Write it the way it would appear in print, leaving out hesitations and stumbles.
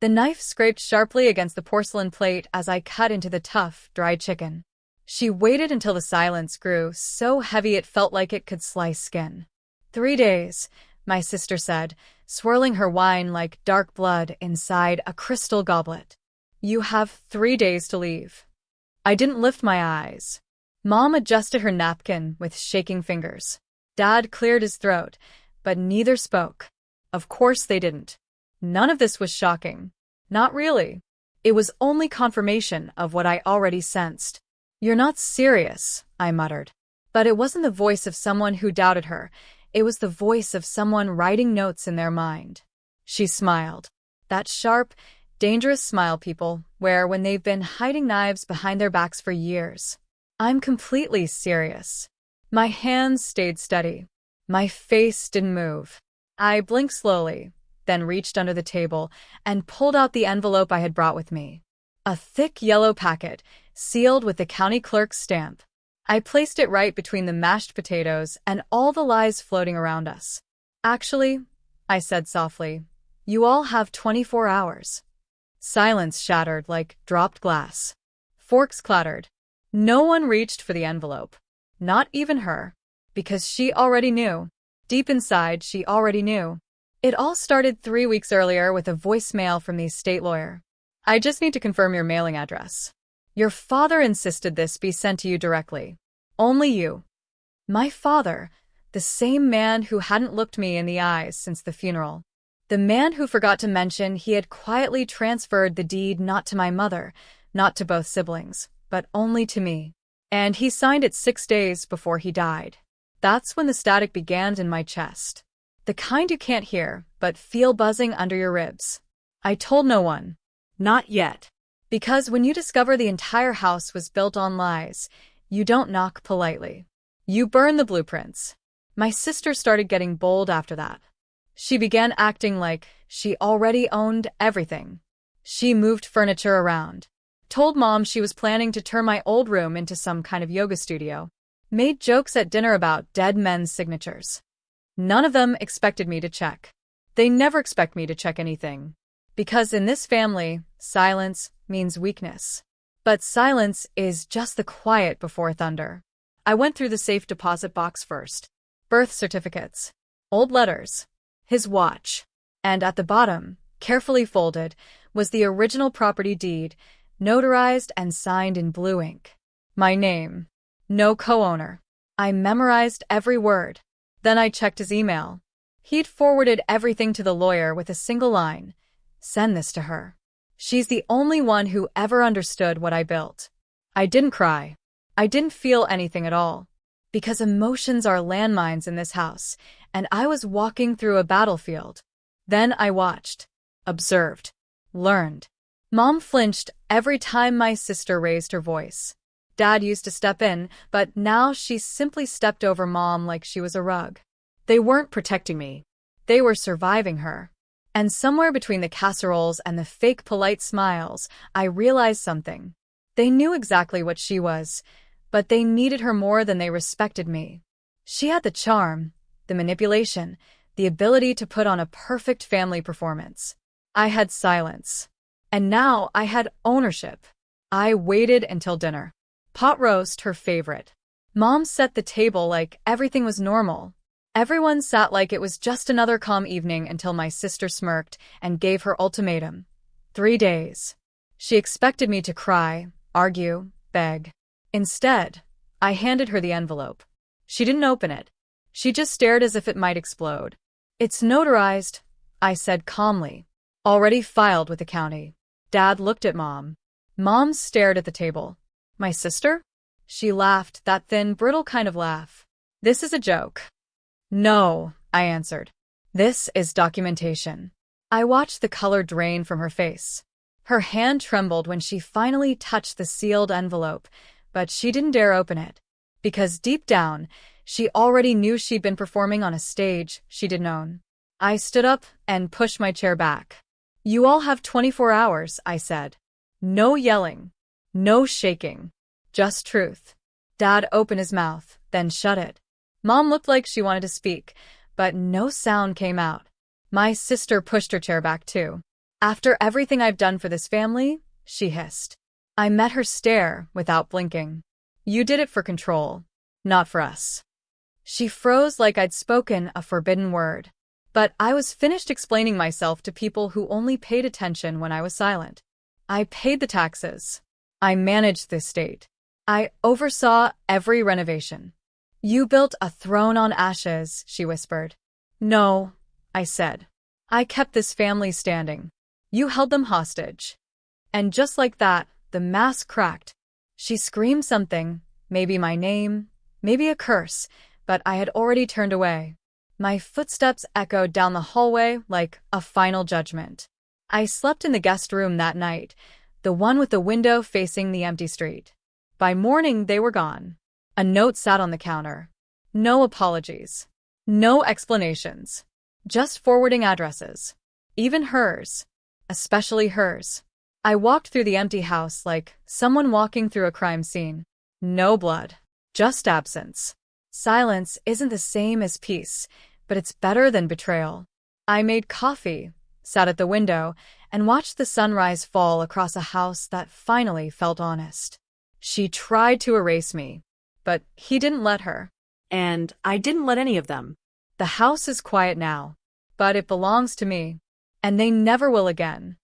The knife scraped sharply against the porcelain plate as I cut into the tough, dry chicken. She waited until the silence grew so heavy it felt like it could slice skin. 3 days, my sister said, swirling her wine like dark blood inside a crystal goblet. You have 3 days to leave. I didn't lift my eyes. Mom adjusted her napkin with shaking fingers. Dad cleared his throat, but neither spoke. Of course they didn't. None of this was shocking. Not really. It was only confirmation of what I already sensed. You're not serious, I muttered. But it wasn't the voice of someone who doubted her. It was the voice of someone writing notes in their mind. She smiled. That sharp, dangerous smile people wear when they've been hiding knives behind their backs for years. I'm completely serious. My hands stayed steady. My face didn't move. I blinked slowly, then reached under the table and pulled out the envelope I had brought with me. A thick yellow packet, sealed with the county clerk's stamp. I placed it right between the mashed potatoes and all the lies floating around us. Actually, I said softly, you all have 24 hours. Silence shattered like dropped glass. Forks clattered. No one reached for the envelope. Not even her. Because she already knew. Deep inside, she already knew. It all started 3 weeks earlier with a voicemail from the estate lawyer. I just need to confirm your mailing address. Your father insisted this be sent to you directly. Only you. My father, the same man who hadn't looked me in the eyes since the funeral. The man who forgot to mention he had quietly transferred the deed not to my mother, not to both siblings, but only to me. And he signed it 6 days before he died. That's when the static began in my chest. The kind you can't hear, but feel buzzing under your ribs. I told no one. Not yet. Because when you discover the entire house was built on lies, you don't knock politely. You burn the blueprints. My sister started getting bold after that. She began acting like she already owned everything. She moved furniture around. Told Mom she was planning to turn my old room into some kind of yoga studio. Made jokes at dinner about dead men's signatures. None of them expected me to check. They never expect me to check anything. Because in this family, silence means weakness. But silence is just the quiet before thunder. I went through the safe deposit box first. Birth certificates. Old letters. His watch. And at the bottom, carefully folded, was the original property deed, notarized and signed in blue ink. My name. No co-owner. I memorized every word. Then I checked his email. He'd forwarded everything to the lawyer with a single line. Send this to her. She's the only one who ever understood what I built. I didn't cry. I didn't feel anything at all. Because emotions are landmines in this house, and I was walking through a battlefield. Then I watched, observed, learned. Mom flinched every time my sister raised her voice. Dad used to step in, but now she simply stepped over Mom like she was a rug. They weren't protecting me. They were surviving her. And somewhere between the casseroles and the fake polite smiles, I realized something. They knew exactly what she was, but they needed her more than they respected me. She had the charm, the manipulation, the ability to put on a perfect family performance. I had silence. And now I had ownership. I waited until dinner. Pot roast, her favorite. Mom set the table like everything was normal. Everyone sat like it was just another calm evening until my sister smirked and gave her ultimatum. 3 days. She expected me to cry, argue, beg. Instead, I handed her the envelope. She didn't open it. She just stared as if it might explode. It's notarized, I said calmly. Already filed with the county. Dad looked at Mom. Mom stared at the table. My sister? She laughed, that thin, brittle kind of laugh. This is a joke. No, I answered. This is documentation. I watched the color drain from her face. Her hand trembled when she finally touched the sealed envelope, but she didn't dare open it. Because deep down, she already knew she'd been performing on a stage she didn't own. I stood up and pushed my chair back. You all have 24 hours, I said. No yelling. No shaking. Just truth. Dad opened his mouth, then shut it. Mom looked like she wanted to speak, but no sound came out. My sister pushed her chair back too. After everything I've done for this family, she hissed. I met her stare without blinking. You did it for control, not for us. She froze like I'd spoken a forbidden word. But I was finished explaining myself to people who only paid attention when I was silent. I paid the taxes. I managed the estate. I oversaw every renovation. You built a throne on ashes, she whispered. No, I said. I kept this family standing. You held them hostage. And just like that, the mask cracked. She screamed something, maybe my name, maybe a curse, but I had already turned away. My footsteps echoed down the hallway like a final judgment. I slept in the guest room that night, the one with the window facing the empty street. By morning, they were gone. A note sat on the counter. No apologies. No explanations. Just forwarding addresses. Even hers. Especially hers. I walked through the empty house like someone walking through a crime scene. No blood. Just absence. Silence isn't the same as peace, but it's better than betrayal. I made coffee, sat at the window, and watched the sunrise fall across a house that finally felt honest. She tried to erase me, but he didn't let her. And I didn't let any of them. The house is quiet now, but it belongs to me, and they never will again.